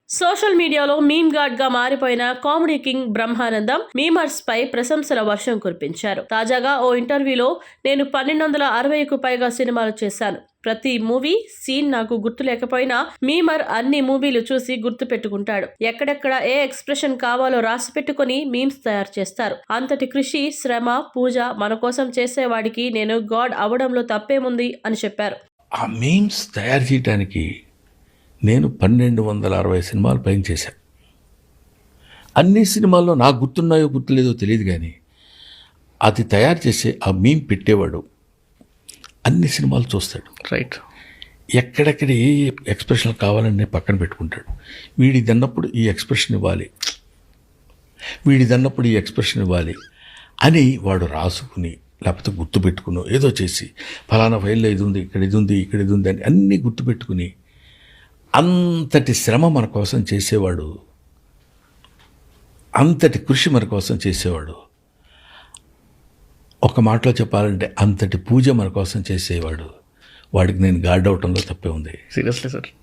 Social మీడియాలో meme God గా మారిపోయిన కామెడీ కింగ్ బ్రహ్మానందం మీమర్స్ పై ప్రశంసల వర్షం కురిపించారు. తాజాగా ఓ ఇంటర్వ్యూలో నేను 1260కు పైగా సినిమాలు చేశాను. ప్రతి మూవీ సీన్ నాకు గుర్తు లేకపోయినా మీమర్ అన్ని మూవీలు చూసి గుర్తు పెట్టుకుంటాడు. ఎక్కడెక్కడ ఏ ఎక్స్ప్రెషన్ కావాలో రాసి పెట్టుకుని మీమ్స్ తయారు చేస్తారు. అంతటి కృషి, శ్రమ, పూజ మన కోసం చేసేవాడికి నేను గాడ్ అవడంలో తప్పేముంది అని చెప్పారు. ఆ మీమ్స్ తయారు చేయడానికి నేను 1260 సినిమాలు పైన చేశాను. అన్ని సినిమాల్లో నాకు గుర్తున్నాయో గుర్తులేదో తెలియదు, కానీ అది తయారు చేసే ఆ మీమ్ పెట్టేవాడు అన్ని సినిమాలు చూస్తాడు. రైట్. ఎక్కడెక్కడ ఏ ఎక్స్ప్రెషన్ కావాలని పక్కన పెట్టుకుంటాడు. వీడిది అన్నప్పుడు ఈ ఎక్స్ప్రెషన్ ఇవ్వాలి, వీడిది అన్నప్పుడు ఈ ఎక్స్ప్రెషన్ ఇవ్వాలి అని వాడు రాసుకుని, లేకపోతే గుర్తుపెట్టుకుని ఏదో చేసి ఫలానా ఫైల్లో ఇది ఉంది, ఇక్కడ ఇది ఉంది, ఇక్కడ ఇది ఉంది అని అన్నీ గుర్తుపెట్టుకుని అంతటి శ్రమ మన కోసం చేసేవాడు, అంతటి కృషి మన కోసం చేసేవాడు. ఒక మాటలో చెప్పాలంటే అంతటి పూజ మన కోసం చేసేవాడు. వాడికి నేను గాడ్ అవటంలో తప్పే ఉంది. Seriously sir.